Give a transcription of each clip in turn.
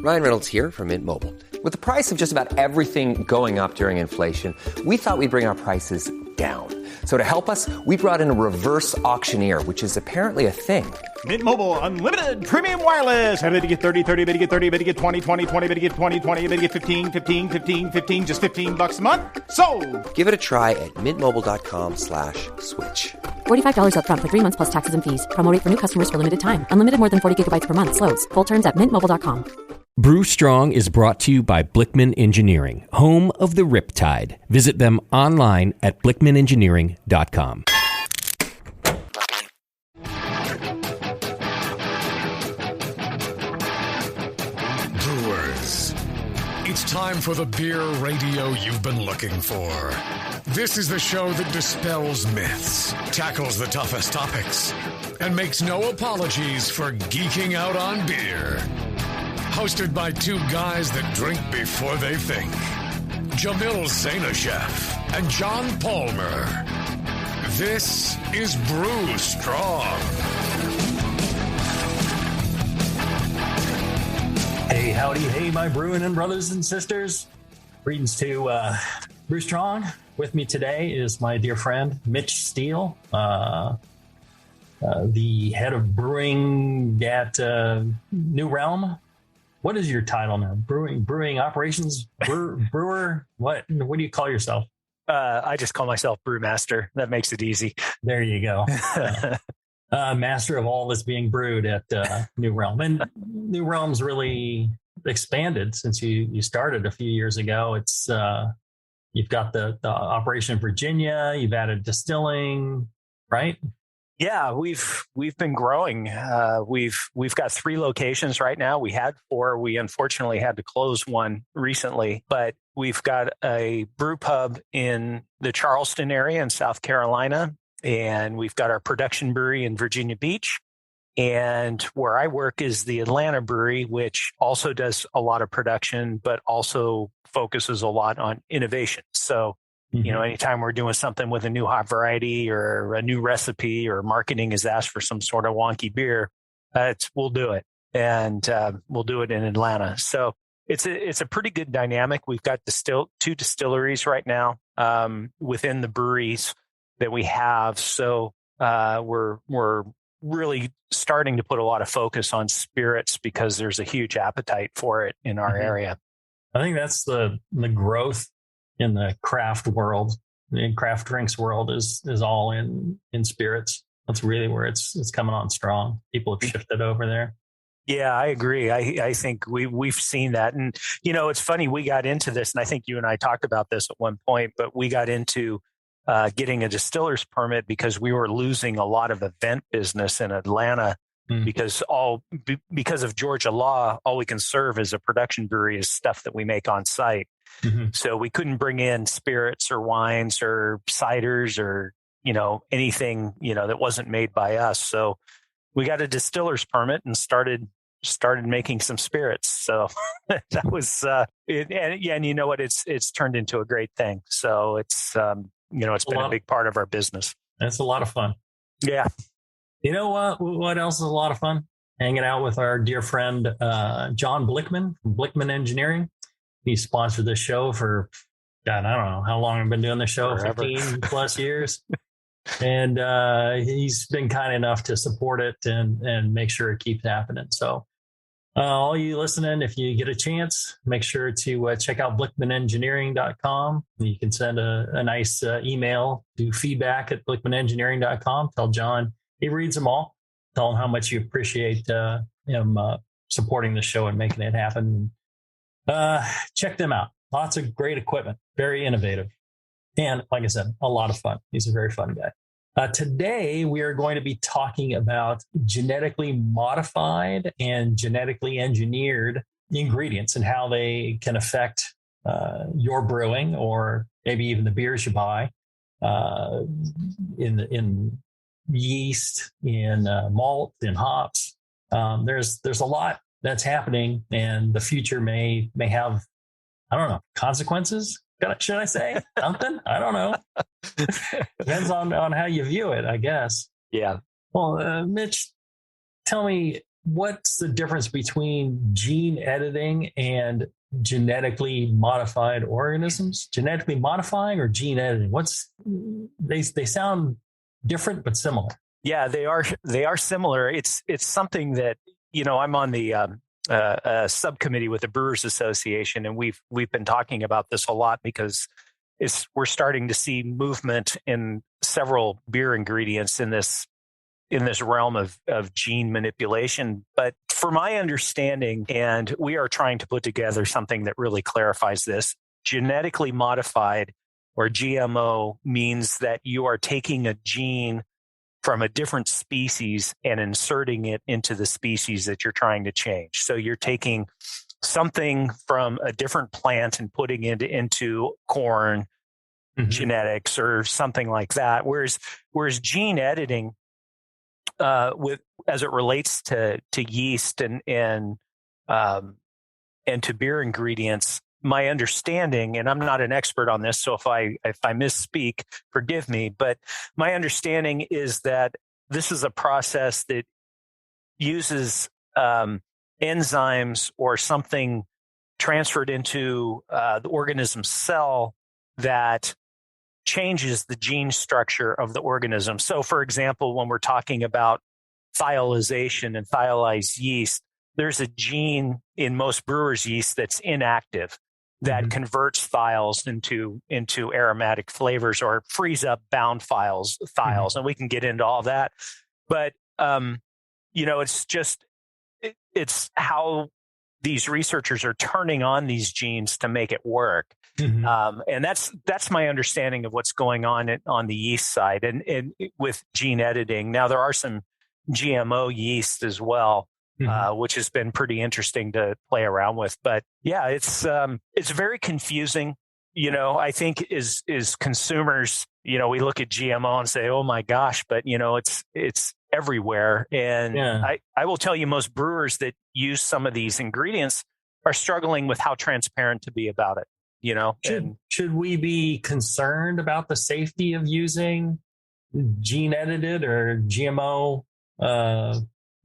Ryan Reynolds here from Mint Mobile. With the price of just about everything going up during inflation, we thought we'd bring our prices down. So to help us, we brought in a reverse auctioneer, which is apparently a thing. Mint Mobile Unlimited Premium Wireless. How to get 30, 30, bit to get 30, bit to get 20, 20, 20, bit to get 20, 20, bit to get 15, 15, 15, 15, just $15 a month? Sold! Give it a try at mintmobile.com/switch. $45 up front for 3 months plus taxes and fees. Promo rate for new customers for limited time. Unlimited more than 40 gigabytes per month. Slows full terms at mintmobile.com. Brew Strong is brought to you by Blickman Engineering, home of the Riptide. Visit them online at blickmanengineering.com. Brewers, it's time for the beer radio you've been looking for. This is the show that dispels myths, tackles the toughest topics, and makes no apologies for geeking out on beer. Hosted by two guys that drink before they think, Jamil Zainasheff and John Palmer. This is Brew Strong. Hey, howdy, hey, my brewing and brothers and sisters. Greetings to Brew Strong. With me today is my dear friend, Mitch Steele, the head of brewing at New Realm. What is your title now? Brewing operations brewer. What do you call yourself? I just call myself Brewmaster. That makes it easy. There you go. Master of all that's being brewed at New Realm. And New Realm's really expanded since you started a few years ago. It's you've got the operation in Virginia. You've added distilling, right? Yeah, we've been growing. We've got 3 locations right now. We had 4. We unfortunately had to close one recently, but we've got a brew pub in the Charleston area in South Carolina, and we've got our production brewery in Virginia Beach. And where I work is the Atlanta brewery, which also does a lot of production, but also focuses a lot on innovation. So you know, anytime we're doing something with a new hop variety or a new recipe or marketing is asked for some sort of wonky beer, we'll do it. And we'll do it in Atlanta. So it's a pretty good dynamic. We've got 2 distilleries right now within the breweries that we have. So we're really starting to put a lot of focus on spirits because there's a huge appetite for it in our area. I think that's the growth in the craft world, in craft drinks world is all in spirits. That's really where it's coming on strong. People have shifted over there. Yeah, I agree. I think we've seen that. And, you know, it's funny, we got into this, and I think you and I talked about this at one point, but we got into getting a distiller's permit because we were losing a lot of event business in Atlanta because of Georgia law, all we can serve as a production brewery is stuff that we make on site. So we couldn't bring in spirits or wines or ciders or, you know, anything, you know, that wasn't made by us. So we got a distiller's permit and started making some spirits. So that was, and you know what, it's turned into a great thing. So it's, you know, it's been a big part of our business. It's a lot of fun. Yeah. You know what else is a lot of fun? Hanging out with our dear friend, John Blickman from Blickman Engineering. He sponsored this show for, God, I don't know how long I've been doing this show, forever. 15 plus years. And he's been kind enough to support it and make sure it keeps happening. So all you listening, if you get a chance, make sure to check out blickmanengineering.com. You can send a nice email to feedback@blickmanengineering.com. Tell John he reads them all. Tell him how much you appreciate him supporting the show and making it happen. Check them out. Lots of great equipment, very innovative. And like I said, a lot of fun. He's a very fun guy. Today, we are going to be talking about genetically modified and genetically engineered ingredients and how they can affect your brewing or maybe even the beers you buy in yeast, in malt, in hops. There's a lot that's happening, and the future may have, I don't know, consequences. Should I say something? I don't know. Depends on how you view it, I guess. Yeah. Well, Mitch, tell me, what's the difference between gene editing and genetically modified organisms? Genetically modifying or gene editing? They sound different but similar. Yeah, they are similar. It's something that, I'm on the subcommittee with the Brewers Association, and we've been talking about this a lot because we're starting to see movement in several beer ingredients in this realm of gene manipulation. But for my understanding, and we are trying to put together something that really clarifies this, genetically modified or GMO means that you are taking a gene from a different species and inserting it into the species that you're trying to change. So you're taking something from a different plant and putting it into corn genetics or something like that. Whereas gene editing, as it relates to yeast and to beer ingredients, my understanding, and I'm not an expert on this, so if I misspeak, forgive me, but my understanding is that this is a process that uses enzymes or something transferred into the organism's cell that changes the gene structure of the organism. So, for example, when we're talking about thiolization and thiolized yeast, there's a gene in most brewers' yeast that's inactive that converts thiols into aromatic flavors or frees up bound thiols. And we can get into all that. But, it's how these researchers are turning on these genes to make it work. And that's my understanding of what's going on the yeast side and with gene editing. Now, there are some GMO yeast as well, which has been pretty interesting to play around with. But yeah, it's very confusing. I think is consumers, we look at GMO and say, oh my gosh, but it's everywhere. And I will tell you, most brewers that use some of these ingredients are struggling with how transparent to be about it. Should we be concerned about the safety of using gene edited or GMO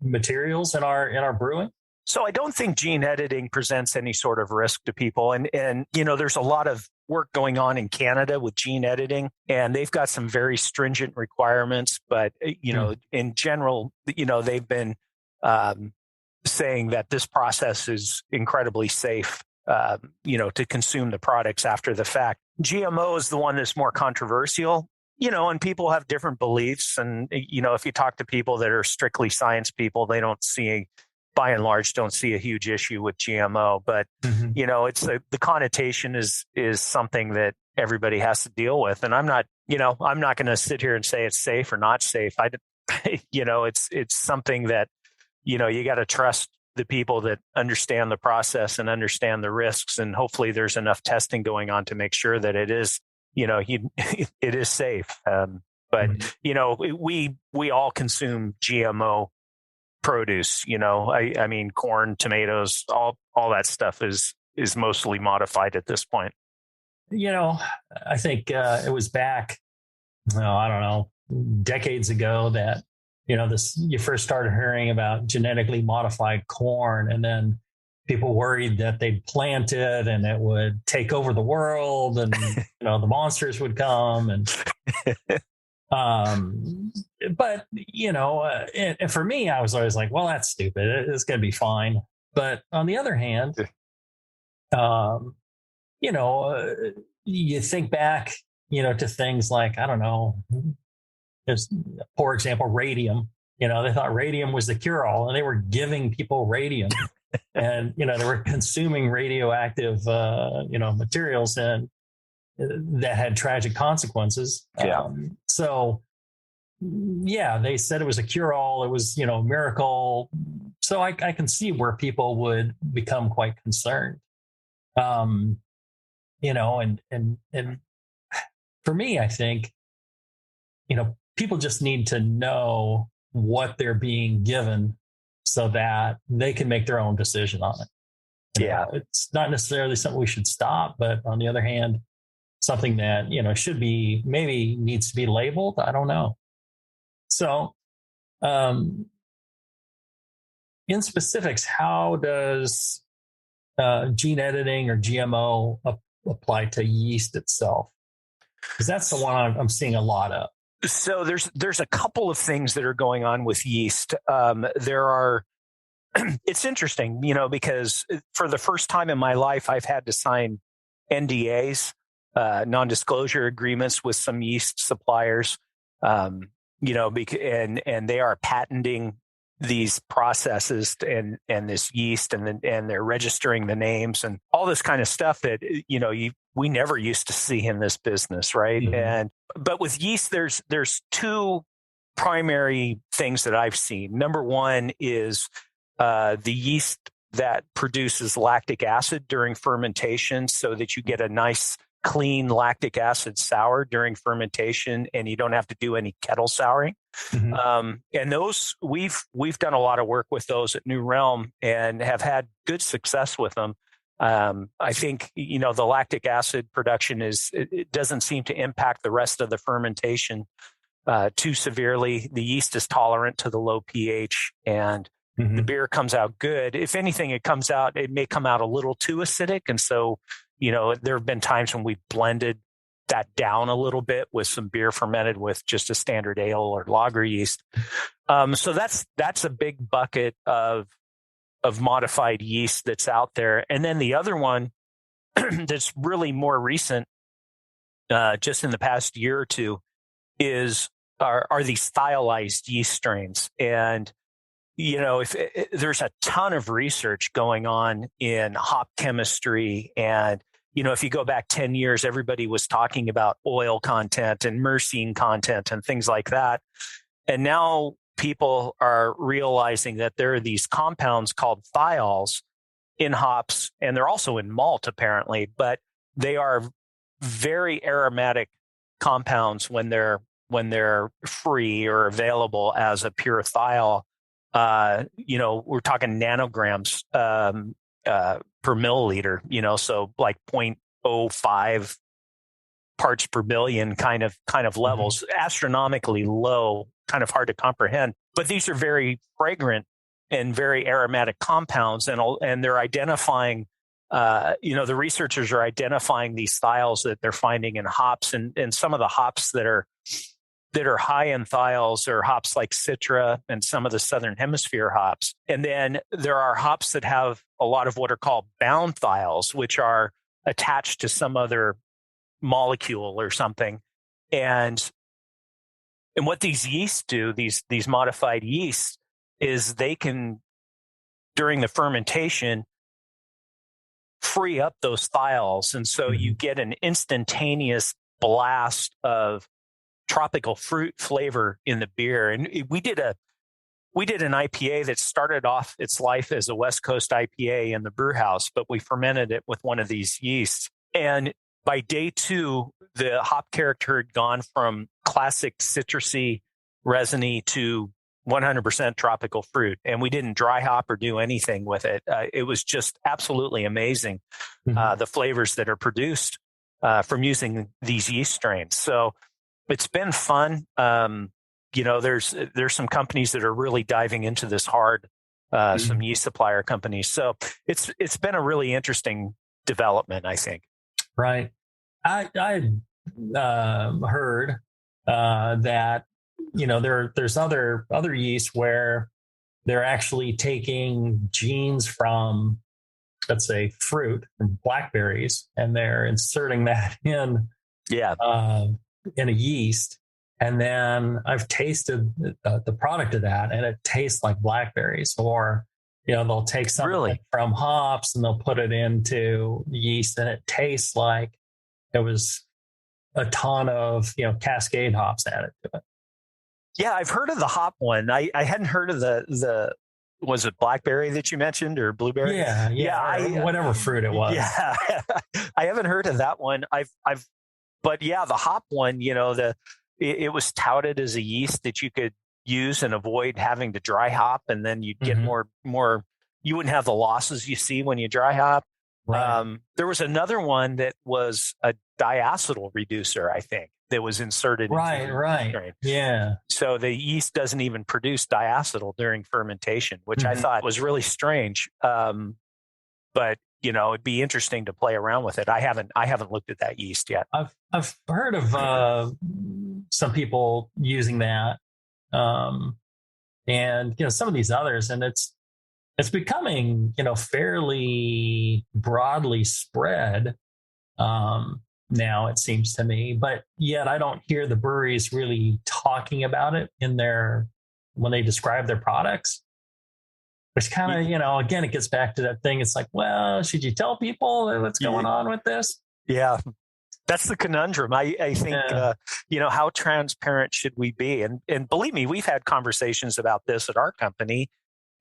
materials in our brewing? So I don't think gene editing presents any sort of risk to people. And there's a lot of work going on in Canada with gene editing, and they've got some very stringent requirements. But, in general, they've been saying that this process is incredibly safe, to consume the products after the fact. GMO is the one that's more controversial. And people have different beliefs. And, if you talk to people that are strictly science people, they by and large, don't see a huge issue with GMO. But, it's the connotation is something that everybody has to deal with. And I'm not going to sit here and say it's safe or not safe. It's something that, you got to trust the people that understand the process and understand the risks. And hopefully there's enough testing going on to make sure that it is, it is safe. But we all consume GMO produce. I mean, corn, tomatoes, all that stuff is mostly modified at this point. I think it was back, I don't know, decades ago that you first started hearing about genetically modified corn, and then people worried that they'd plant it and it would take over the world, and the monsters would come. And but and for me, I was always like, well, that's stupid. It's going to be fine. But on the other hand, you think back, to things like, I don't know, there's, for example, radium. They thought radium was the cure-all, and they were giving people radium. And, they were consuming radioactive, materials and that had tragic consequences. So, they said it was a cure-all. It was, a miracle. So I can see where people would become quite concerned. And for me, I think, people just need to know what they're being given so that they can make their own decision on it. It's not necessarily something we should stop, but on the other hand, something that, should be, maybe needs to be labeled. I don't know. So, in specifics, how does gene editing or GMO apply to yeast itself? Because that's the one I'm seeing a lot of. So there's a couple of things that are going on with yeast. There are, it's interesting, because for the first time in my life, I've had to sign NDAs, non-disclosure agreements with some yeast suppliers, and they are patenting these processes and this yeast, and they're registering the names and all this kind of stuff that, we never used to see in this business. Right. Mm-hmm. But with yeast, there's two primary things that I've seen. Number one is the yeast that produces lactic acid during fermentation, so that you get a nice clean lactic acid sour during fermentation, and you don't have to do any kettle souring. Mm-hmm. And those we've done a lot of work with those at New Realm and have had good success with them. I think the lactic acid production it doesn't seem to impact the rest of the fermentation too severely. The yeast is tolerant to the low pH, and mm-hmm. the beer comes out good. If anything, it may come out a little too acidic, and so there have been times when we blended that down a little bit with some beer fermented with just a standard ale or lager yeast. So that's a big bucket of modified yeast that's out there. And then the other one that's really more recent, just in the past year or two, are these stylized yeast strains. And if there's a ton of research going on in hop chemistry, and if you go back 10 years, everybody was talking about oil content and myrcene content and things like that. And now people are realizing that there are these compounds called thiols in hops, and they're also in malt apparently, but they are very aromatic compounds when they're free or available as a pure thiol. We're talking nanograms per milliliter, so like 0.05 parts per billion kind of levels, mm-hmm. astronomically low, kind of hard to comprehend. But these are very fragrant and very aromatic compounds, and they're identifying, the researchers are identifying these thiols that they're finding in hops, and some of the hops that are high in thiols are hops like Citra and some of the Southern Hemisphere hops. And then there are hops that have a lot of what are called bound thiols, which are attached to some other molecule or something. And what these yeasts do, these modified yeasts, is they can, during the fermentation, free up those thiols. And so you get an instantaneous blast of tropical fruit flavor in the beer. And we did an IPA that started off its life as a West Coast IPA in the brew house, but we fermented it with one of these yeasts. And by day 2, the hop character had gone from classic citrusy, resiny to 100% tropical fruit. And we didn't dry hop or do anything with it. It was just absolutely amazing, mm-hmm. The flavors that are produced from using these yeast strains. So it's been fun. There's some companies that are really diving into this hard, mm-hmm. some yeast supplier companies. So it's been a really interesting development, I think. Right. I heard that there's other yeast where they're actually taking genes from, let's say, fruit, from blackberries, and they're inserting that in a yeast. And then I've tasted the product of that, and it tastes like blackberries. Or they'll take something from hops and they'll put it into yeast, and it tastes like it was a ton of Cascade hops added to it. Yeah, I've heard of the hop one. I hadn't heard of the was it blackberry that you mentioned, or blueberry? Yeah, whatever fruit it was. Yeah, I haven't heard of that one. But yeah, the hop one, it was touted as a yeast that you could use and avoid having to dry hop, and then you'd get mm-hmm. more. You wouldn't have the losses you see when you dry hop. Right. There was another one that was a diacetyl reducer, I think, that was inserted. Right. Right. Yeah. So the yeast doesn't even produce diacetyl during fermentation, which I thought was really strange. But it'd be interesting to play around with it. I haven't looked at that yeast yet. I've heard of some people using that, and some of these others, and it's becoming fairly broadly spread now, it seems to me. But yet I don't hear the breweries really talking about it when they describe their products. Which kind of, again, it gets back to that thing. It's like, well, should you tell people what's going on with this? Yeah, that's the conundrum. I think, how transparent should we be? And believe me, we've had conversations about this at our company,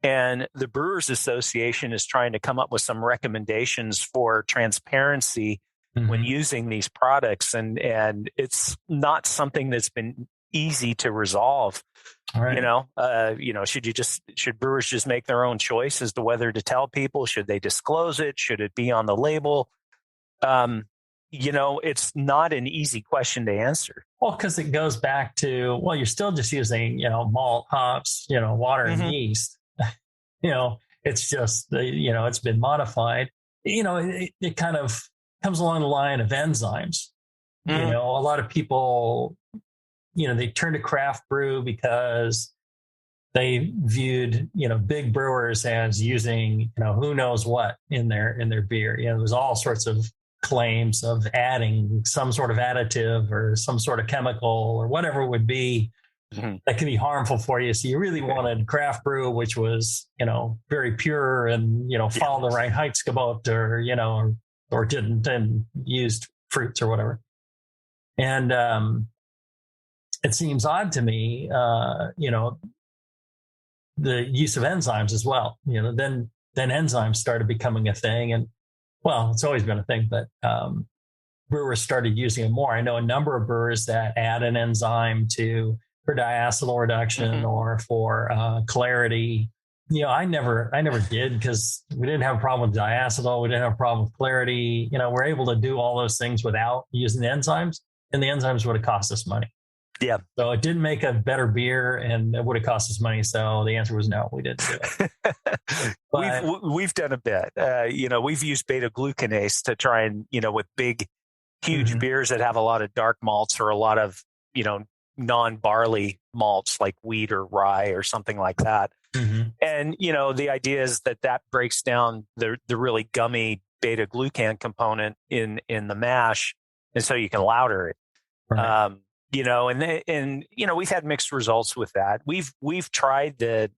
and the Brewers Association is trying to come up with some recommendations for transparency when using these products. And it's not something that's been easy to resolve. Right. Should brewers just make their own choice as to whether to tell people? Should they disclose it? Should it be on the label? It's not an easy question to answer. Well, because it goes back to, you're still just using, malt, hops, water and yeast. It's just, it's been modified. It kind of comes along the line of enzymes. A lot of people, they turn to craft brew because they viewed, big brewers as using, who knows what in their beer. There's all sorts of claims of adding some sort of additive or some sort of chemical or whatever it would be that can be harmful for you. So you really wanted craft brew, which was, very pure and, follow the right Heizgebot or didn't and used fruits or whatever. And, it seems odd to me, the use of enzymes as well. Then enzymes started becoming a thing, and it's always been a thing, but brewers started using it more. I know a number of brewers that add an enzyme for diacetyl reduction or for clarity. I never did, because we didn't have a problem with diacetyl. We didn't have a problem with clarity. We're able to do all those things without using the enzymes, and the enzymes would have cost us money. Yeah. So it didn't make a better beer, and it would have cost us money. So the answer was no, we didn't do it. We've done a bit. We've used beta glucanase to try and, with big, huge beers that have a lot of dark malts or a lot of, non-barley malts like wheat or rye or something like that. And, the idea is that breaks down the really gummy beta glucan component in the mash. And so you can lauter it. Right. And we've had mixed results with that. We've tried the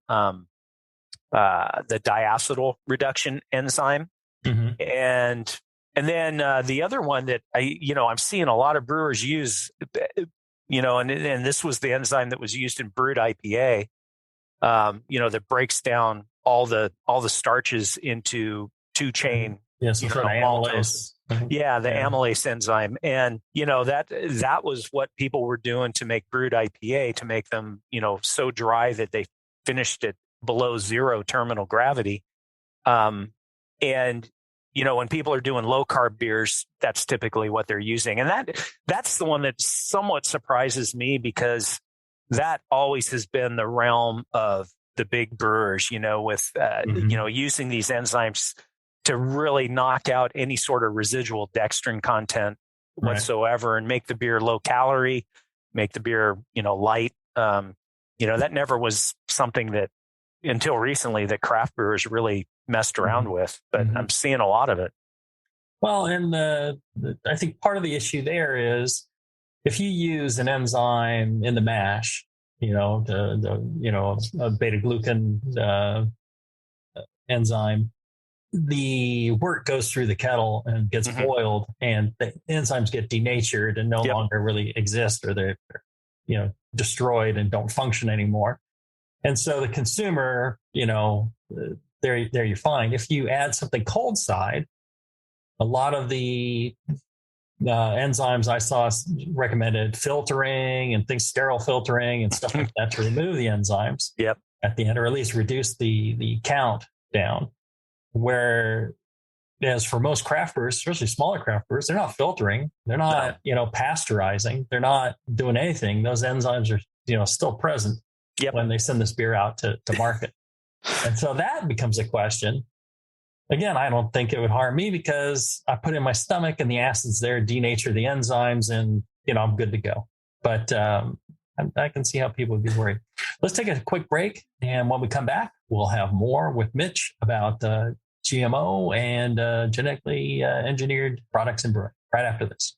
diacetyl reduction enzyme, and then the other one that I'm seeing a lot of brewers use, and this was the enzyme that was used in brewed IPA, that breaks down all the starches into 2-chain. Yes, amylase. Yeah, the amylase enzyme. And, that was what people were doing to make brewed IPA, to make them, so dry that they finished it below 0 terminal gravity. And, when people are doing low carb beers, that's typically what they're using. And that's the one that somewhat surprises me, because that always has been the realm of the big brewers, with, using these enzymes to really knock out any sort of residual dextrin content whatsoever, and make the beer low calorie, make the beer, light. That never was something that, until recently, that craft brewers really messed around with, but I'm seeing a lot of it. Well, and I think part of the issue there is, if you use an enzyme in the mash, a beta glucan enzyme, the wort goes through the kettle and gets boiled, and the enzymes get denatured and no longer really exist, or they're destroyed and don't function anymore. And so the consumer, there you find, if you add something cold side, a lot of the enzymes I saw recommended filtering and things, sterile filtering and stuff like that, to remove the enzymes at the end, or at least reduce the count down. Where as for most craft brewers, especially smaller craft brewers, they're not filtering, they're not, pasteurizing, they're not doing anything. Those enzymes are, still present when they send this beer out to market. And so that becomes a question. Again, I don't think it would harm me because I put it in my stomach and the acids there denature the enzymes and, I'm good to go. But I can see how people would be worried. Let's take a quick break. And when we come back, we'll have more with Mitch about GMO and genetically engineered products in brewing right after this.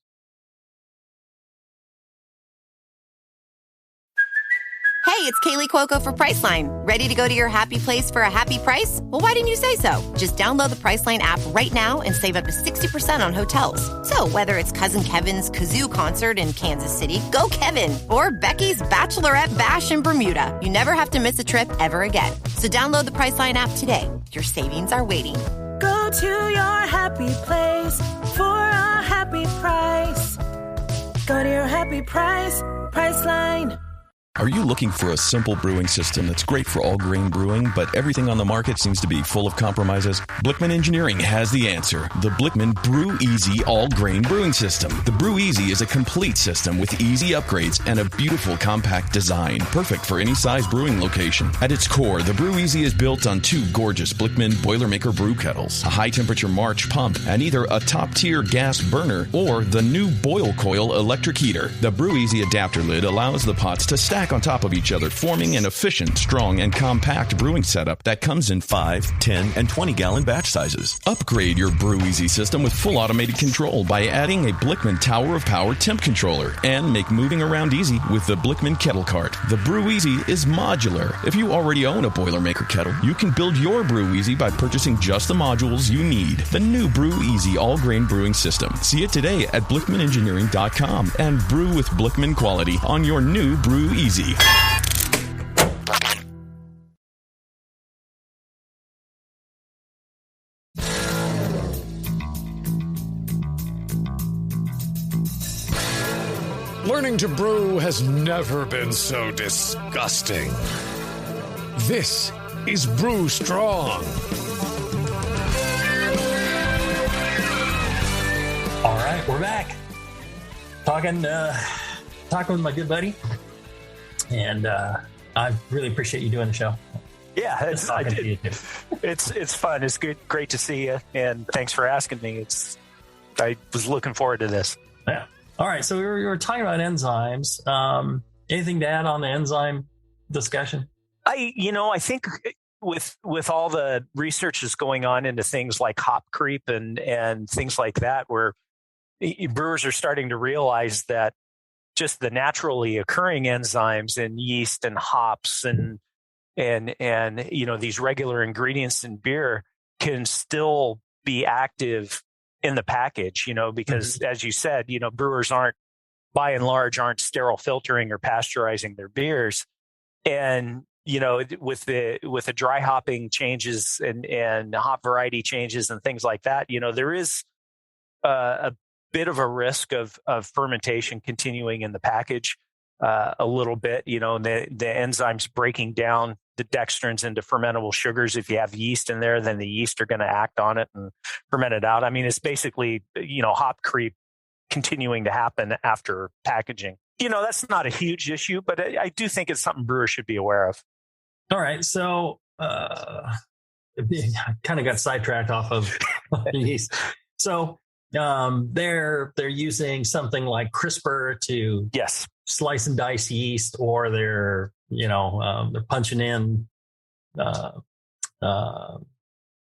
Hey, it's Kaylee Cuoco for Priceline. Ready to go to your happy place for a happy price? Well, why didn't you say so? Just download the Priceline app right now and save up to 60% on hotels. So whether it's Cousin Kevin's Kazoo Concert in Kansas City, go Kevin, or Becky's Bachelorette Bash in Bermuda, you never have to miss a trip ever again. So download the Priceline app today. Your savings are waiting. Go to your happy place for a happy price. Go to your happy price, Priceline. Are you looking for a simple brewing system that's great for all grain brewing, but everything on the market seems to be full of compromises? Blickman Engineering has the answer. The Blickman Brew Easy All Grain Brewing System. The Brew Easy is a complete system with easy upgrades and a beautiful compact design, perfect for any size brewing location. At its core, the Brew Easy is built on two gorgeous Blickman Boilermaker brew kettles, a high-temperature March pump, and either a top-tier gas burner or the new Boil Coil electric heater. The Brew Easy adapter lid allows the pots to stack on top of each other, forming an efficient, strong, and compact brewing setup that comes in 5, 10, and 20-gallon batch sizes. Upgrade your Brew Easy system with full automated control by adding a Blickman Tower of Power temp controller and make moving around easy with the Blickman Kettle Cart. The Brew Easy is modular. If you already own a Boilermaker kettle, you can build your Brew Easy by purchasing just the modules you need. The new Brew Easy all-grain brewing system. See it today at BlickmanEngineering.com and brew with Blickman quality on your new Brew Easy. Learning to brew has never been so disgusting. This is Brew Strong. All right, we're back. Talking with my good buddy. And I really appreciate you doing the show. Yeah, it's fun. It's good, great to see you, and thanks for asking me. I was looking forward to this. Yeah. All right. So we were talking about enzymes. Anything to add on the enzyme discussion? I think with all the research that's going on into things like hop creep and things like that, where brewers are starting to realize that just the naturally occurring enzymes in yeast and hops and these regular ingredients in beer can still be active in the package, because as you said, brewers by and large aren't sterile filtering or pasteurizing their beers. And, with the dry hopping changes and hop variety changes and things like that, there is a bit of a risk of fermentation continuing in the package a little bit, and the enzymes breaking down the dextrins into fermentable sugars. If you have yeast in there, then the yeast are going to act on it and ferment it out. I mean, it's basically, hop creep continuing to happen after packaging. That's not a huge issue, but I do think it's something brewers should be aware of. All right. So I kind of got sidetracked off of yeast. So they're using something like CRISPR to slice and dice yeast, or they're punching in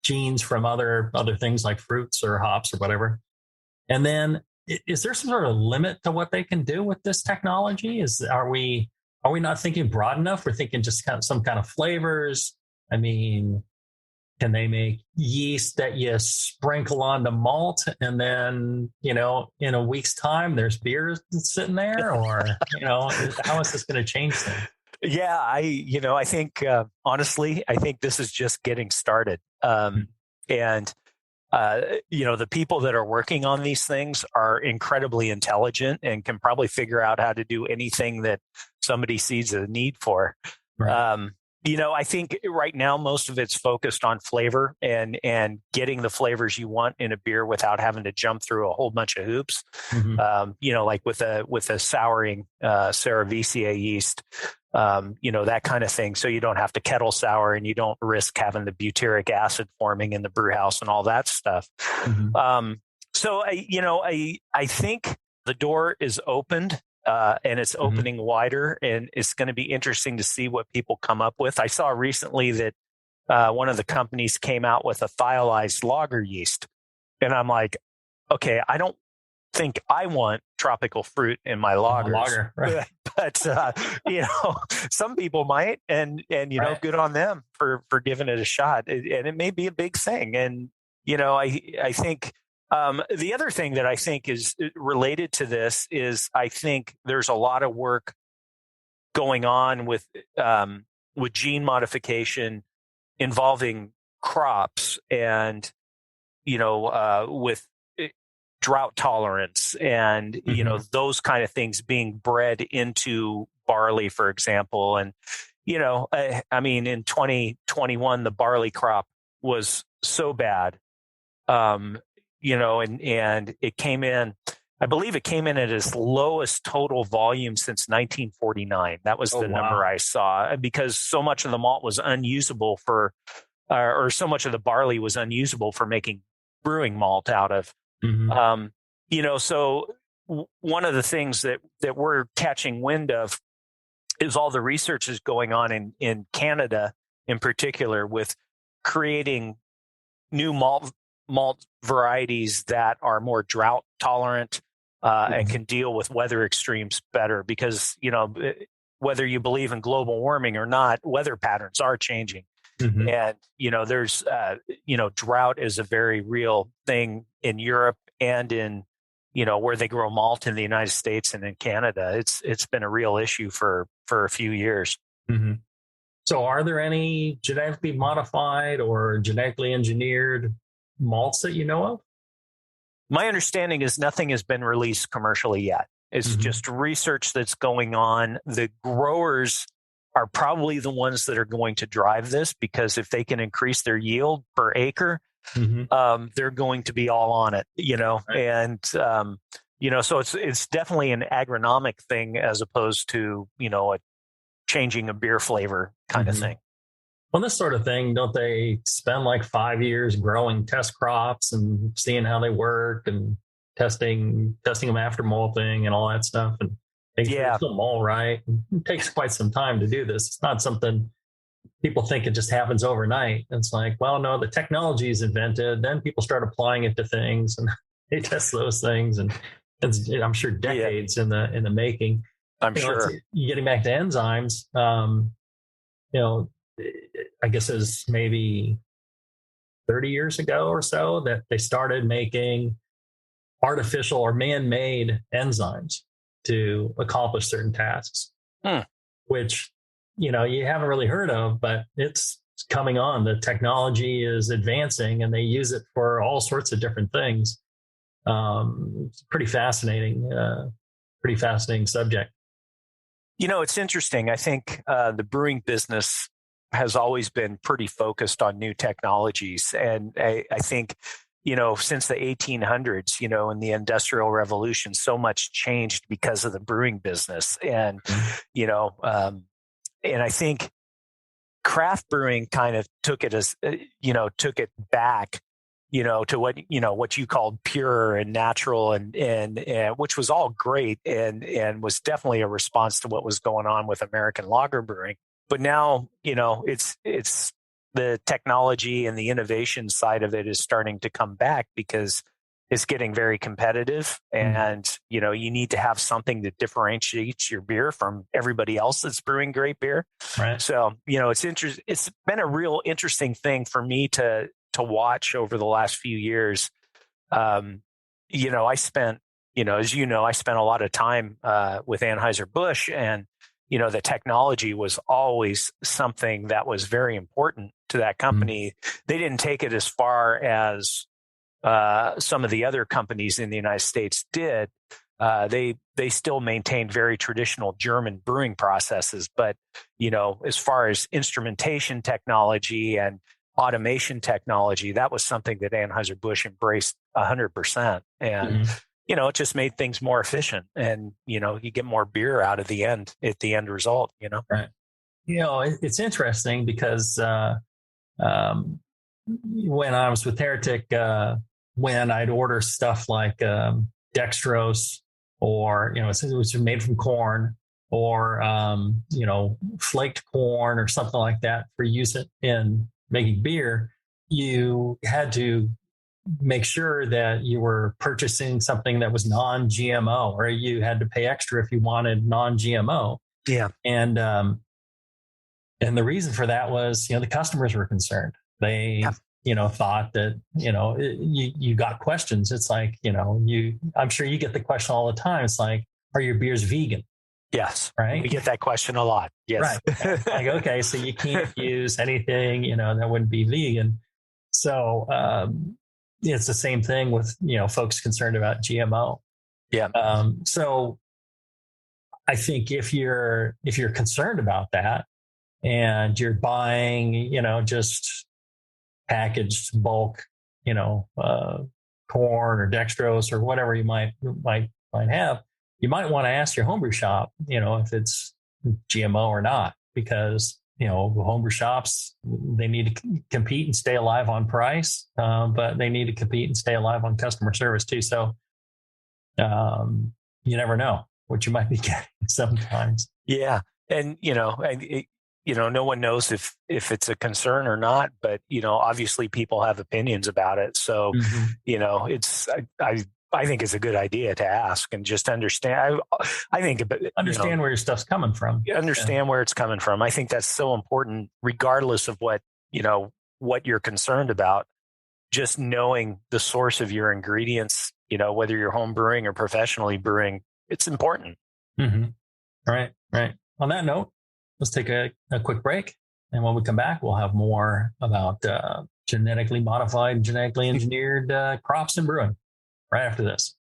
genes from other things like fruits or hops or whatever. And then is there some sort of limit to what they can do with this technology? Are we not thinking broad enough? We're thinking just some kind of flavors. I mean, can they make yeast that you sprinkle onto malt and then, in a week's time, there's beer sitting there? Or, how is this going to change things? Yeah, I think, honestly, I think this is just getting started. And the people that are working on these things are incredibly intelligent and can probably figure out how to do anything that somebody sees a need for. Right. I think right now most of it's focused on flavor and getting the flavors you want in a beer without having to jump through a whole bunch of hoops. Like with a souring Cerevisiae yeast, that kind of thing. So you don't have to kettle sour and you don't risk having the butyric acid forming in the brew house and all that stuff. So I think the door is opened. And it's opening wider, and it's going to be interesting to see what people come up with. I saw recently that one of the companies came out with a thiolized lager yeast, and I'm like, okay, I don't think I want tropical fruit in my lagers, right? But some people might, and right. Good on them for giving it a shot, and it may be a big thing. And I think. The other thing that I think is related to this is I think there's a lot of work going on with gene modification involving crops and, with drought tolerance and, those kind of things being bred into barley, for example. And, in 2021, the barley crop was so bad. And it came in, I believe it came in at its lowest total volume since 1949. That was the number I saw, because so much of the malt was unusable or so much of the barley was unusable for making brewing malt out of. So one of the things that we're catching wind of is all the research is going on in Canada in particular with creating new malt varieties that are more drought tolerant and can deal with weather extremes better, because whether you believe in global warming or not, weather patterns are changing. And there's drought is a very real thing in Europe and in where they grow malt in the United States and in Canada. It's been a real issue for a few years. So are there any genetically modified or genetically engineered malts that you know of? My understanding is nothing has been released commercially yet. It's just research that's going on. The growers are probably the ones that are going to drive this, because if they can increase their yield per acre, they're going to be all on it, right. And, so it's definitely an agronomic thing as opposed to, changing a beer flavor kind of thing. Well, this sort of thing, don't they spend like 5 years growing test crops and seeing how they work and testing them after malting and all that stuff, and making sure it's still malt right? It takes quite some time to do this. It's not something people think it just happens overnight. It's like, well, no, the technology is invented, then people start applying it to things, and they test those things, and it's, I'm sure, decades in the making. I'm sure. Getting back to enzymes, I guess it was maybe 30 years ago or so that they started making artificial or man-made enzymes to accomplish certain tasks, which, you haven't really heard of, but it's coming on. The technology is advancing and they use it for all sorts of different things. It's pretty fascinating subject. It's interesting. I think the brewing business has always been pretty focused on new technologies. And I think, since the 1800s, in the Industrial Revolution, so much changed because of the brewing business. And, and I think craft brewing kind of took it back, to what you called pure and natural and which was all great and was definitely a response to what was going on with American lager brewing. But now, it's the technology and the innovation side of it is starting to come back because it's getting very competitive, and you need to have something that differentiates your beer from everybody else that's brewing great beer. Right. So, it's been a real interesting thing for me to watch over the last few years. I spent, I spent a lot of time with Anheuser-Busch, and the technology was always something that was very important to that company. They didn't take it as far as some of the other companies in the United States did, They still maintained very traditional German brewing processes, but as far as instrumentation technology and automation technology, that was something that Anheuser-Busch embraced 100%. And it just made things more efficient, and you get more beer out of the end result. Right. It's interesting because when I was with Heretic, when I'd order stuff like dextrose, or it was made from corn, or flaked corn or something like that for use in making beer, you had to make sure that you were purchasing something that was non-GMO, or you had to pay extra if you wanted non-GMO. Yeah. And the reason for that was, the customers were concerned. They, thought that, you got questions. It's like, I'm sure you get the question all the time. It's like, are your beers vegan? Yes. Right. We get that question a lot. Yes. Right. Like, okay, so you can't use anything, that wouldn't be vegan. So, it's the same thing with, folks concerned about GMO. Yeah. So I think if you're concerned about that, and you're buying, just packaged bulk, corn or dextrose or whatever you might have, you might want to ask your homebrew shop, if it's GMO or not, because, homebrew shops, they need to compete and stay alive on price, but they need to compete and stay alive on customer service too. So you never know what you might be getting sometimes. Yeah. And, no one knows if it's a concern or not, but, obviously people have opinions about it. So, I think it's a good idea to ask and just understand. I think understand where your stuff's coming from. Understand where it's coming from. I think that's so important, regardless of what you're concerned about. Just knowing the source of your ingredients, whether you're home brewing or professionally brewing, it's important. Mm-hmm. Right. On that note, let's take a quick break. And when we come back, we'll have more about genetically modified, genetically engineered crops and brewing right after this.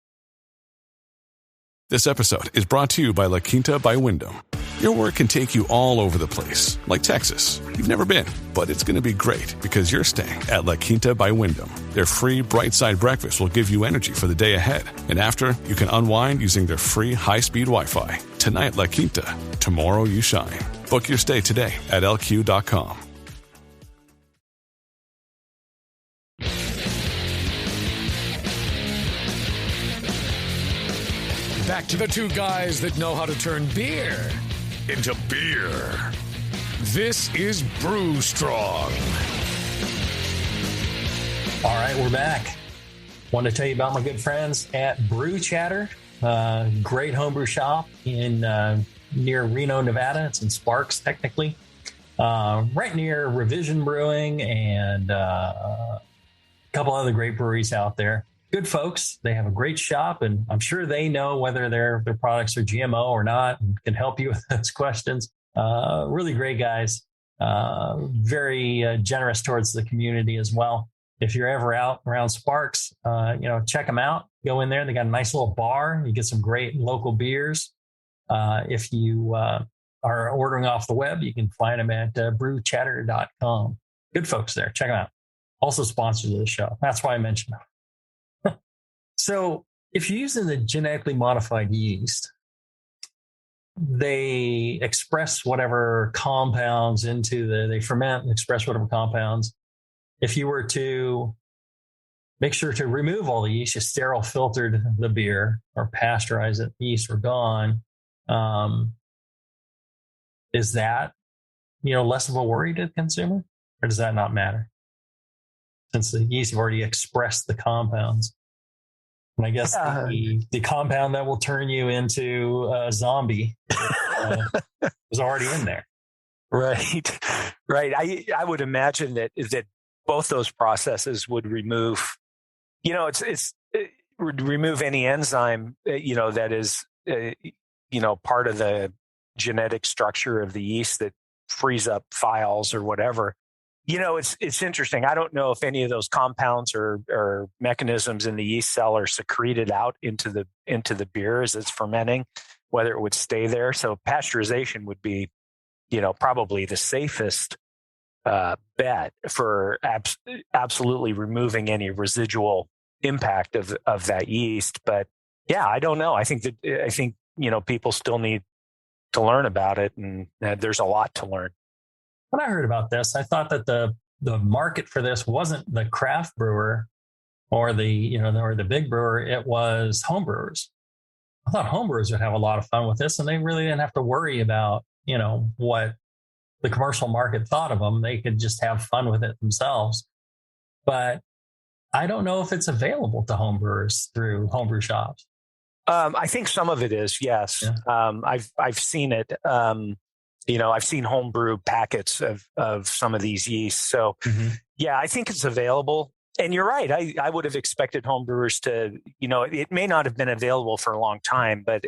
This episode is brought to you by La Quinta by Wyndham. Your work can take you all over the place, like Texas. You've never been, but it's going to be great because you're staying at La Quinta by Wyndham. Their free Bright Side breakfast will give you energy for the day ahead. And after, you can unwind using their free high-speed Wi-Fi. Tonight, La Quinta. Tomorrow, you shine. Book your stay today at lq.com. Back to the two guys that know how to turn beer into beer. This is Brew Strong. All right, we're back. Want to tell you about my good friends at Brew Chatter. Great homebrew shop in near Reno, Nevada. It's in Sparks, technically. Right near Revision Brewing and a couple other great breweries out there. Good folks. They have a great shop, and I'm sure they know whether their products are GMO or not and can help you with those questions. Really great guys. Very generous towards the community as well. If you're ever out around Sparks, check them out. Go in there. They got a nice little bar. You get some great local beers. If you are ordering off the web, you can find them at brewchatter.com. Good folks there. Check them out. Also sponsors of the show. That's why I mentioned them. So if you're using the genetically modified yeast, they express whatever compounds they ferment and express whatever compounds. If you were to make sure to remove all the yeast, you sterile filtered the beer or pasteurize it, the yeast were gone. Is that, less of a worry to the consumer, or does that not matter? Since the yeast have already expressed the compounds. And I guess the compound that will turn you into a zombie was already in there. Right. I would imagine that both those processes would remove, would remove any enzyme, that is, part of the genetic structure of the yeast that frees up files or whatever. It's interesting. I don't know if any of those compounds or mechanisms in the yeast cell are secreted out into the beer as it's fermenting, whether it would stay there. So pasteurization would be, probably the safest bet for absolutely removing any residual impact of that yeast. But yeah, I don't know. I think people still need to learn about it, and there's a lot to learn. When I heard about this, I thought that the market for this wasn't the craft brewer or the big brewer. It was home brewers. I thought home brewers would have a lot of fun with this, and they really didn't have to worry about, what the commercial market thought of them. They could just have fun with it themselves. But I don't know if it's available to home brewers through homebrew shops. I think some of it is, yes. Yeah. I've seen it. I've seen homebrew packets of some of these yeasts. So yeah, I think it's available. And you're right. I would have expected homebrewers to, it may not have been available for a long time, but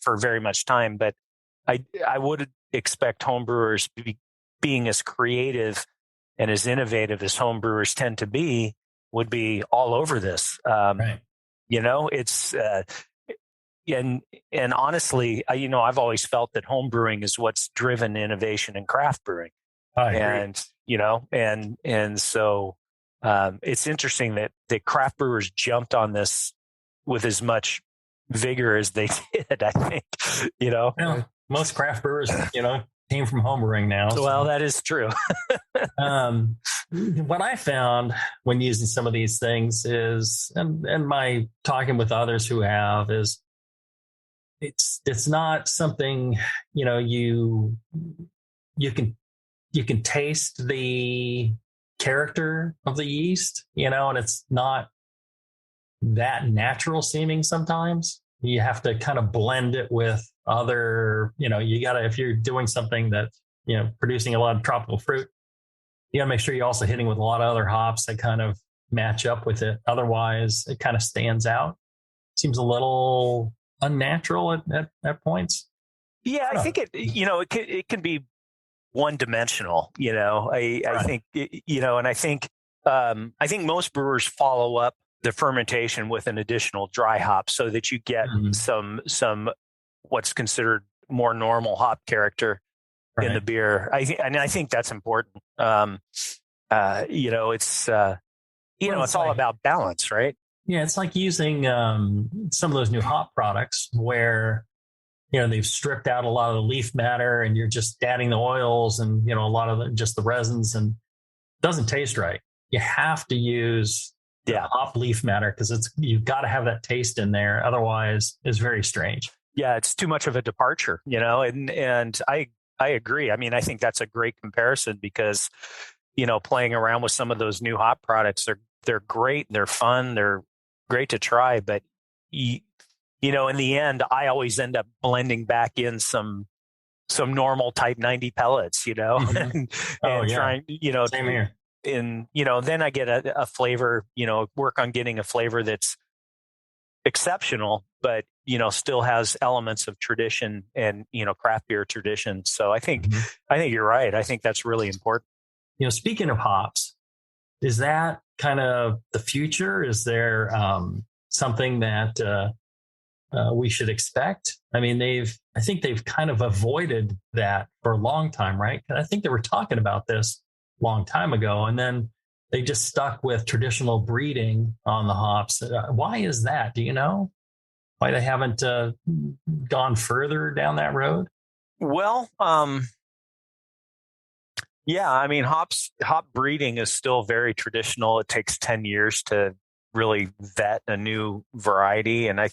for very much time, but I would expect homebrewers being as creative and as innovative as homebrewers tend to be, would be all over this. Right. It's, and honestly, I've always felt that home brewing is what's driven innovation in craft brewing. I agree. And so it's interesting that craft brewers jumped on this with as much vigor as they did, I think, Well, most craft brewers, came from home brewing now. So. Well, that is true. What I found when using some of these things is, and my talking with others who have, is it's not something, you can taste the character of the yeast, and it's not that natural seeming sometimes. You have to kind of blend it with other, if you're doing something that, producing a lot of tropical fruit, you gotta make sure you're also hitting with a lot of other hops that kind of match up with it. Otherwise it kind of stands out. Seems a little unnatural at points. Yeah, I think it can be one dimensional, I think, and I think most brewers follow up the fermentation with an additional dry hop so that you get some what's considered more normal hop character in the beer. I think that's important. It's it's all about balance, right? Yeah, it's like using some of those new hop products where, they've stripped out a lot of the leaf matter and you're just adding the oils and, a lot of just the resins, and it doesn't taste right. You have to use hop leaf matter because you've got to have that taste in there. Otherwise, it's very strange. Yeah, it's too much of a departure, and I agree. I mean, I think that's a great comparison because, playing around with some of those new hop products, they're great, they're fun, they're great to try, but in the end, I always end up blending back in some normal type 90 pellets, and trying, same here. And, then I get a flavor, work on getting a flavor that's exceptional, but, still has elements of tradition and, craft beer tradition. So I think you're right. I think that's really important. Speaking of hops, is that kind of the future? Is there something that we should expect? I mean, I think they've kind of avoided that for a long time, right? I think they were talking about this a long time ago, and then they just stuck with traditional breeding on the hops. Why is that? Do you know why they haven't gone further down that road? Well, yeah, I mean, hop breeding is still very traditional. It takes 10 years to really vet a new variety. And I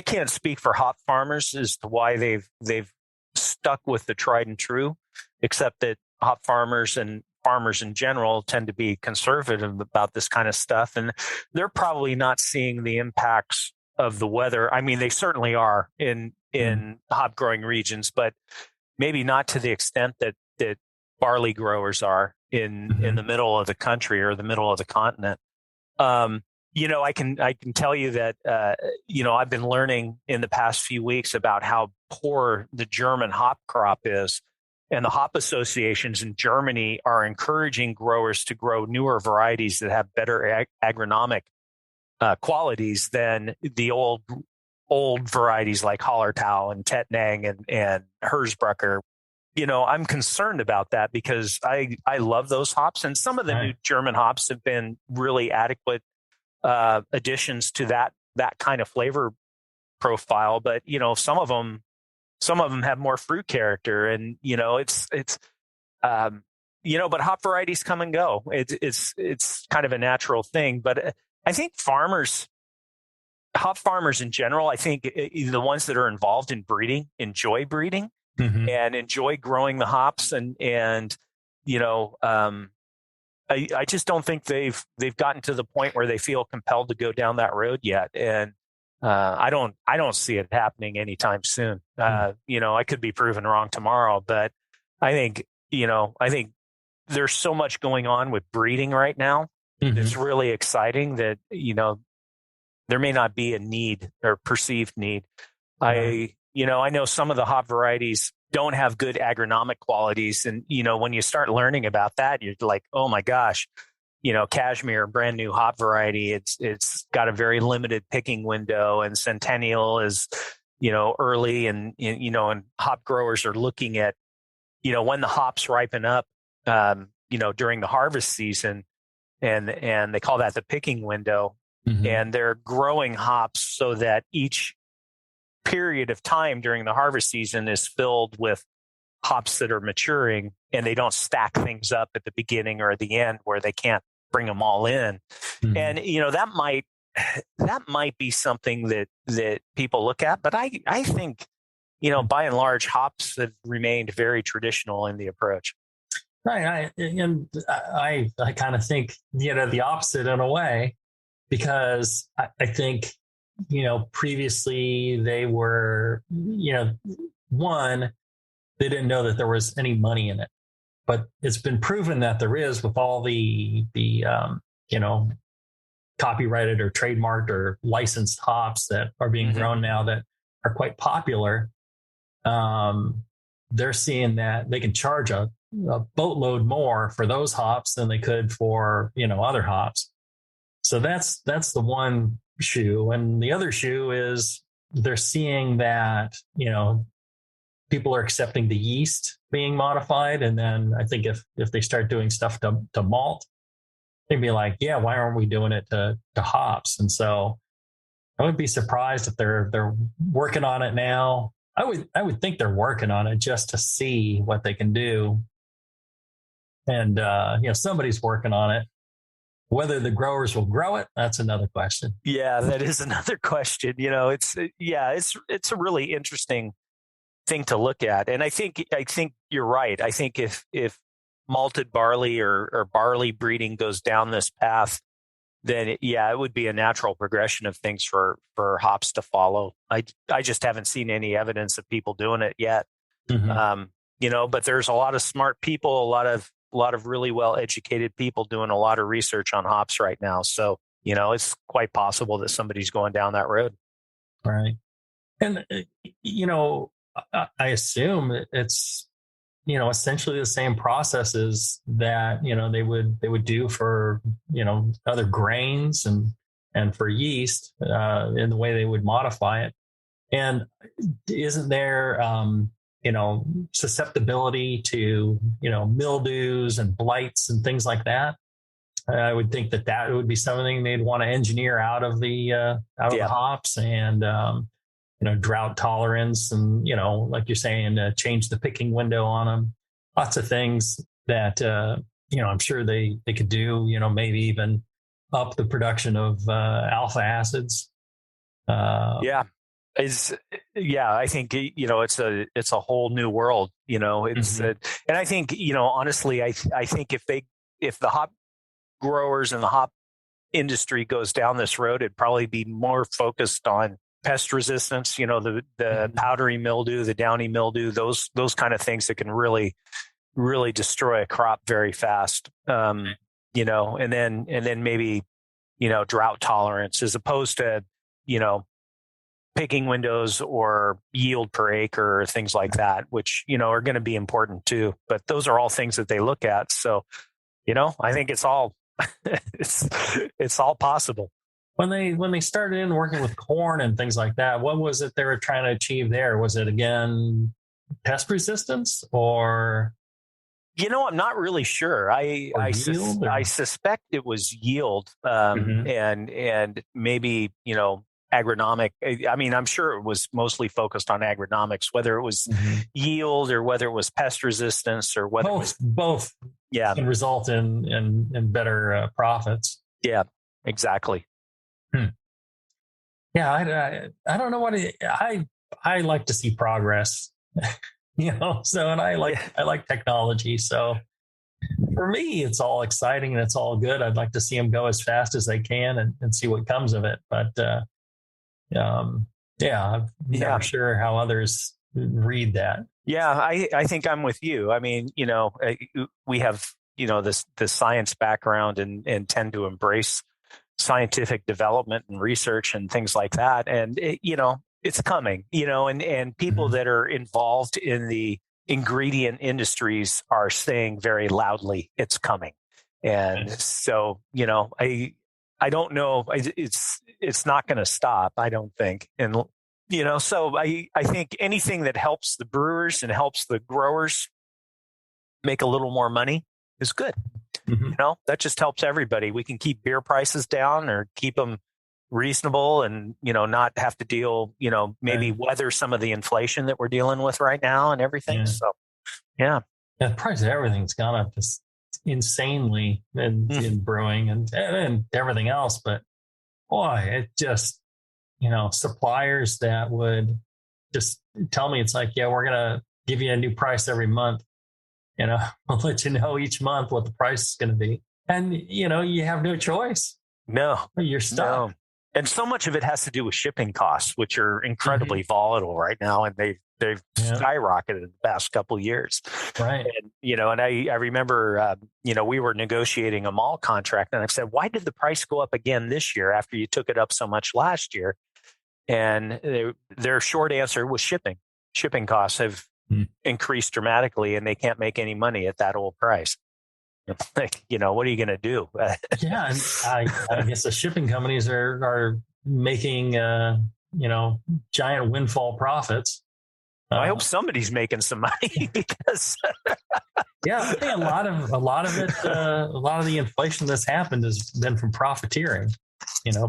can't speak for hop farmers as to why they've stuck with the tried and true, except that hop farmers and farmers in general tend to be conservative about this kind of stuff. And they're probably not seeing the impacts of the weather. I mean, they certainly are in hop growing regions, but maybe not to the extent that barley growers are in the middle of the country or the middle of the continent. I can tell you that, I've been learning in the past few weeks about how poor the German hop crop is. And the hop associations in Germany are encouraging growers to grow newer varieties that have better agronomic qualities than the old varieties like Hallertau and Tettnang and Hersbrucker. I'm concerned about that because I love those hops, and some of the new German hops have been really adequate additions to that kind of flavor profile. But some of them have more fruit character, and but hop varieties come and go. It's kind of a natural thing. But I think hop farmers in general, I think the ones that are involved in breeding enjoy breeding. Mm-hmm. And enjoy growing the hops, and I just don't think they've gotten to the point where they feel compelled to go down that road yet, and I don't see it happening anytime soon. I could be proven wrong tomorrow, but I think there's so much going on with breeding right now. Mm-hmm. It's really exciting that there may not be a need or perceived need. Mm-hmm. I know some of the hop varieties don't have good agronomic qualities. And, when you start learning about that, you're like, oh my gosh, Cashmere, brand new hop variety. It's got a very limited picking window, and Centennial is, early, and hop growers are looking at, when the hops ripen up, during the harvest season, and they call that the picking window. Mm-hmm. And they're growing hops so that each period of time during the harvest season is filled with hops that are maturing, and they don't stack things up at the beginning or at the end where they can't bring them all in. Mm-hmm. And that might be something that people look at, but I think by and large hops have remained very traditional in the approach. Right. I kind of think the opposite in a way, because I think previously they were, one, they didn't know that there was any money in it, but it's been proven that there is with all the copyrighted or trademarked or licensed hops that are being mm-hmm. grown now that are quite popular. They're seeing that they can charge a boatload more for those hops than they could for, other hops. So that's the one shoe. And the other shoe is they're seeing that, people are accepting the yeast being modified. And then I think if they start doing stuff to malt, they'd be like, yeah, why aren't we doing it to hops? And so I wouldn't be surprised if they're working on it now. I would think they're working on it just to see what they can do. And, somebody's working on it. Whether the growers will grow it, that's another question. Yeah, that is another question. It's a really interesting thing to look at. And I think you're right. I think if malted barley or barley breeding goes down this path, then it would be a natural progression of things for hops to follow. I just haven't seen any evidence of people doing it yet. Mm-hmm. But there's a lot of smart people, a lot of really well-educated people doing a lot of research on hops right now. So, it's quite possible that somebody's going down that road. Right. And, I assume it's, essentially the same processes that, they would do for, other grains and for yeast in the way they would modify it. And isn't there, susceptibility to, mildews and blights and things like that? I would think that would be something they'd want to engineer out of the hops, and, drought tolerance, and, like you're saying, change the picking window on them. Lots of things that, I'm sure they could do, maybe even up the production of alpha acids. I think, it's a whole new world, it's, mm-hmm. And I think, honestly, I think if the hop growers and the hop industry goes down this road, it'd probably be more focused on pest resistance, the mm-hmm. powdery mildew, the downy mildew, those kind of things that can really, really destroy a crop very fast. And then maybe, drought tolerance, as opposed to, picking windows or yield per acre or things like that, which, are going to be important too. But those are all things that they look at. So, I think it's all, it's all possible. When they started in working with corn and things like that, what was it they were trying to achieve there? Was it, again, pest resistance or? I'm not really sure. I suspect it was yield, and maybe, agronomic. I mean, I'm sure it was mostly focused on agronomics, whether it was yield or whether it was pest resistance or whether both can result in better profits. Yeah, exactly. Yeah, I don't know what I like to see progress, so, and I like technology. So for me, it's all exciting and it's all good. I'd like to see them go as fast as they can and see what comes of it. But, I'm never sure how others read that. Yeah, I think I'm with you. I mean, we have, this science background and tend to embrace scientific development and research and things like that. And, it's coming, and people that are involved in the ingredient industries are saying very loudly, it's coming. And so, I don't know. It's not going to stop, I don't think. And, so I think anything that helps the brewers and helps the growers make a little more money is good. That just helps everybody. We can keep beer prices down or keep them reasonable and, not have to deal, maybe weather some of the inflation that we're dealing with right now and everything. Yeah. So, yeah. The price of everything's gone up just insanely in brewing and everything else. But boy, it just, suppliers that would just tell me, it's like, yeah, we're going to give you a new price every month. We'll let you know each month what the price is going to be. And, you have no choice. No. You're stuck. No. And so much of it has to do with shipping costs, which are incredibly volatile right now. And they've skyrocketed in the past couple of years. Right. And, and I remember, we were negotiating a malt contract and I said, why did the price go up again this year after you took it up so much last year? And their short answer was shipping. Shipping costs have increased dramatically and they can't make any money at that old price. Like, what are you going to do? Yeah. And I guess the shipping companies are making, giant windfall profits. I hope somebody's making some money because yeah, I think a lot of it, a lot of the inflation that's happened has been from profiteering.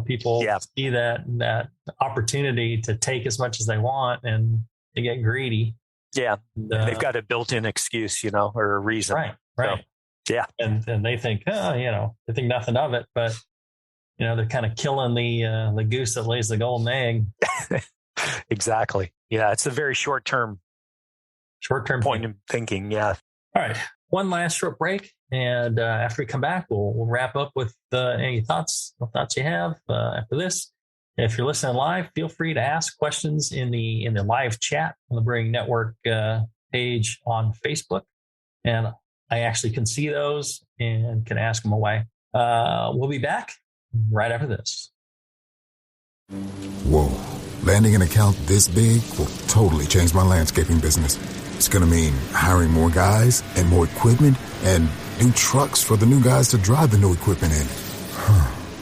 People see that opportunity to take as much as they want and they get greedy. Yeah. They've got a built-in excuse, or a reason. Right. So, yeah. And they think, they think nothing of it, but they're kind of killing the goose that lays the golden egg. Exactly. Yeah. It's a very short-term point of thinking. Yeah. All right. One last short break. And after we come back, we'll wrap up with any thoughts you have after this. If you're listening live, feel free to ask questions in the live chat on the Brewing Network page on Facebook. And I actually can see those and can ask them away. We'll be back right after this. Whoa. Landing an account this big will totally change my landscaping business. It's going to mean hiring more guys and more equipment and new trucks for the new guys to drive the new equipment in.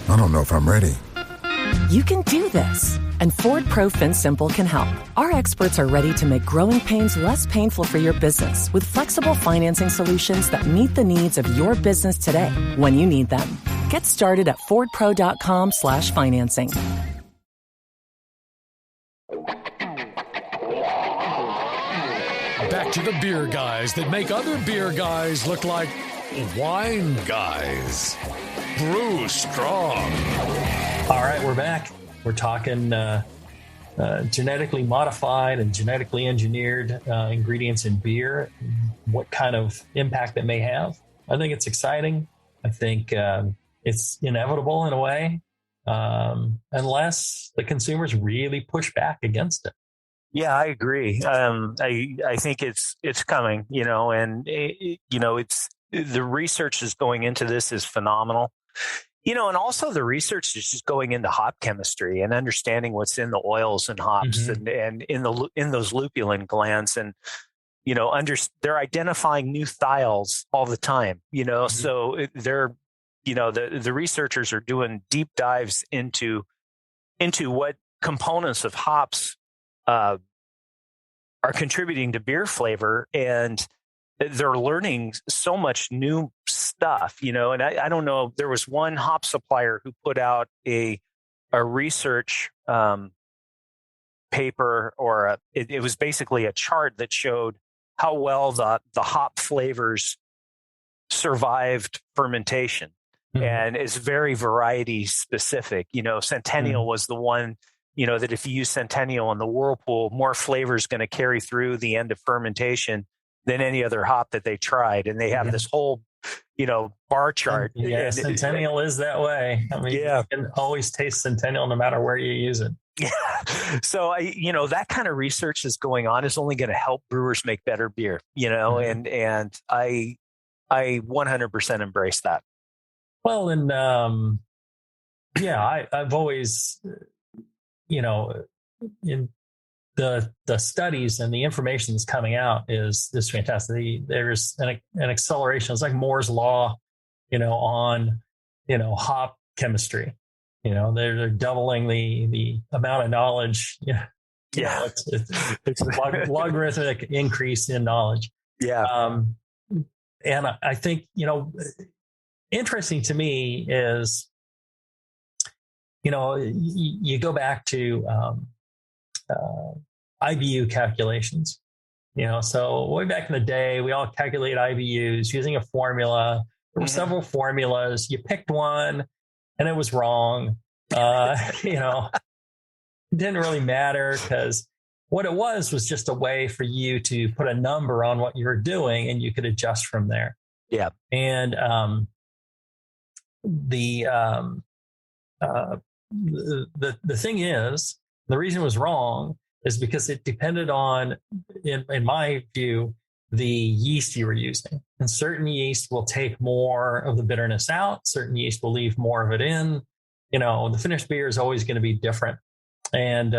I don't know if I'm ready. You can do this, and Ford Pro FinSimple can help. Our experts are ready to make growing pains less painful for your business with flexible financing solutions that meet the needs of your business today when you need them. Get started at fordpro.com/financing. Back to the beer guys that make other beer guys look like wine guys. Brew strong. All right, we're back. We're talking genetically modified and genetically engineered ingredients in beer, what kind of impact it may have. I think it's exciting. I think it's inevitable in a way, unless the consumers really push back against it. Yeah, I agree. I think it's coming, and it's the research that's going into this is phenomenal. And also the research is just going into hop chemistry and understanding what's in the oils and hops and in those lupulin glands. And, they're identifying new thiols all the time, so they're, the researchers are doing deep dives into what components of hops are contributing to beer flavor, and they're learning so much new stuff, and I don't know, there was one hop supplier who put out a research paper, or it was basically a chart that showed how well the hop flavors survived fermentation. And it's very variety specific. Centennial was the one, that if you use Centennial in the whirlpool, more flavor is going to carry through the end of fermentation than any other hop that they tried. And they have this whole, bar chart. Yeah, Centennial is that way. I mean, you can always taste Centennial no matter where you use it. Yeah. So, that kind of research that's going on is only going to help brewers make better beer, and I 100% embrace that. Well, and I've always, in the studies and the information that's coming out is fantastic. There's an acceleration. It's like Moore's law, on hop chemistry. They're doubling the amount of knowledge. It's a logarithmic increase in knowledge. Yeah. And I think, interesting to me is, you go back to IBU calculations, so way back in the day, we all calculate IBUs using a formula. There were several formulas. You picked one and it was wrong. It didn't really matter, because what it was just a way for you to put a number on what you were doing, and you could adjust from there. Yeah. And the thing is, the reason it was wrong is because it depended on, in my view, the yeast you were using. And certain yeast will take more of the bitterness out. Certain yeast will leave more of it in. The finished beer is always going to be different. And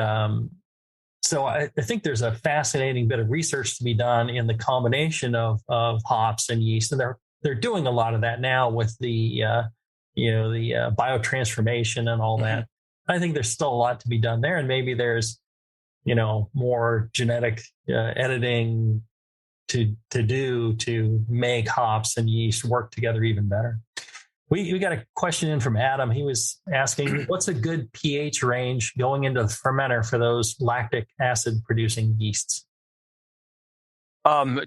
so I think there's a fascinating bit of research to be done in the combination of hops and yeast. And they're doing a lot of that now with the biotransformation and all that. I think there's still a lot to be done there. And maybe there's, more genetic editing to do to make hops and yeast work together even better. We got a question in from Adam. He was asking, what's a good pH range going into the fermenter for those lactic acid producing yeasts?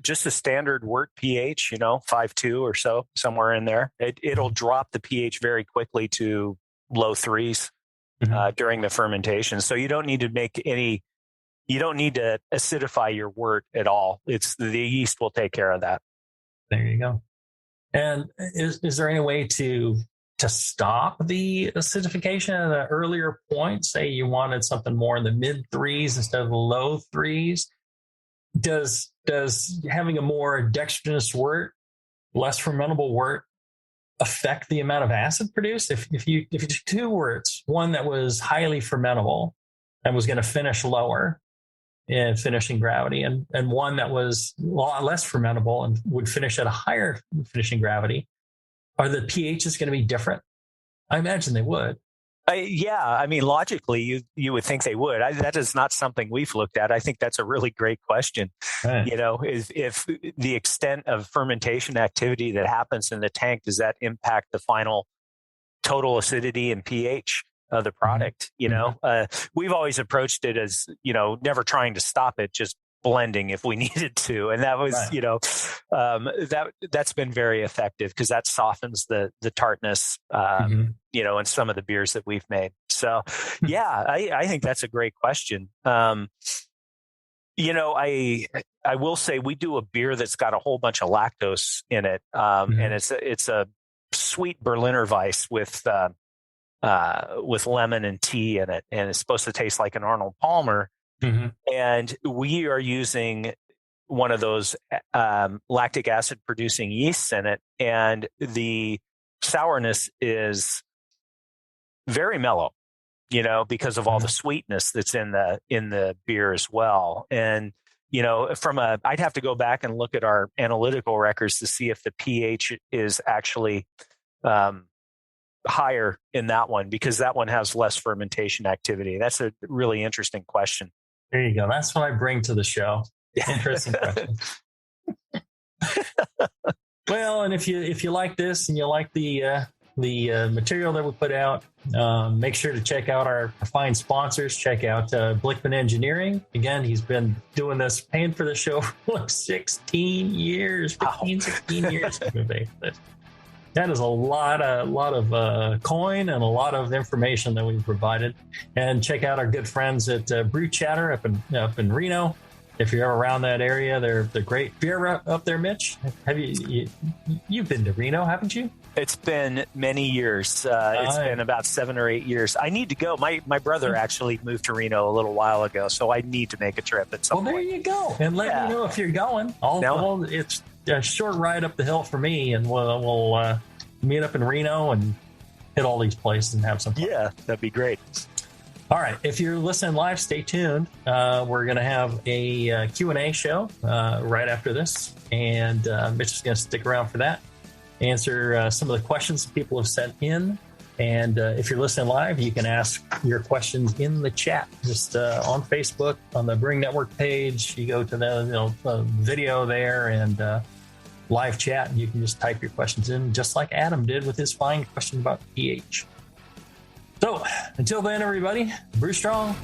Just a standard wort pH, 5.2 or so, somewhere in there. It'll drop the pH very quickly to low 3s during the fermentation. So you don't need to acidify your wort at all. It's the yeast will take care of that. There you go. And is there any way to stop the acidification at an earlier point? Say you wanted something more in the mid 3s instead of the low 3s. Does having a more dextrinous wort, less fermentable wort, affect the amount of acid produced? If you took two worts, one that was highly fermentable and was going to finish lower in finishing gravity, and one that was a lot less fermentable and would finish at a higher finishing gravity, are the pHs going to be different? I imagine they would. Logically, you would think they would. That is not something we've looked at. I think that's a really great question. Right. Is if the extent of fermentation activity that happens in the tank, does that impact the final total acidity and pH of the product? We've always approached it as, never trying to stop it, just blending if we needed to. And that was, right. That's been very effective, because that softens the tartness, in some of the beers that we've made. So I think that's a great question. I will say we do a beer that's got a whole bunch of lactose in it. And it's a sweet Berliner Weiss with lemon and tea in it. And it's supposed to taste like an Arnold Palmer. And we are using one of those lactic acid producing yeasts in it. And the sourness is very mellow, because of all the sweetness that's in the beer as well. And, I'd have to go back and look at our analytical records to see if the pH is actually higher in that one, because that one has less fermentation activity. That's a really interesting question. There you go. That's what I bring to the show. Interesting question. Well, and if you like this and you like the material that we put out, make sure to check out our fine sponsors. Check out Blickman Engineering. Again, he's been doing this, paying for the show for like 16 years, 16 years. That is a lot of coin and a lot of information that we've provided. And check out our good friends at Brew Chatter up in Reno. If you're ever around that area, they're great. If you're ever up there, Mitch, have you've been to Reno, haven't you? It's been many years. It's been about 7 or 8 years. I need to go. My brother actually moved to Reno a little while ago, so I need to make a trip at some point. Well, there you go. And let me know if you're going. It's a short ride up the hill for me, and we'll meet up in Reno and hit all these places and have some fun. Yeah, that'd be great. All right. If you're listening live, stay tuned. We're going to have a Q&A show right after this, and Mitch is going to stick around for that, answer some of the questions people have sent in. And if you're listening live, you can ask your questions in the chat, just on Facebook, on the Brewing Network page. You go to the video there and live chat, and you can just type your questions in, just like Adam did with his fine question about pH. So, until then, everybody, brew strong,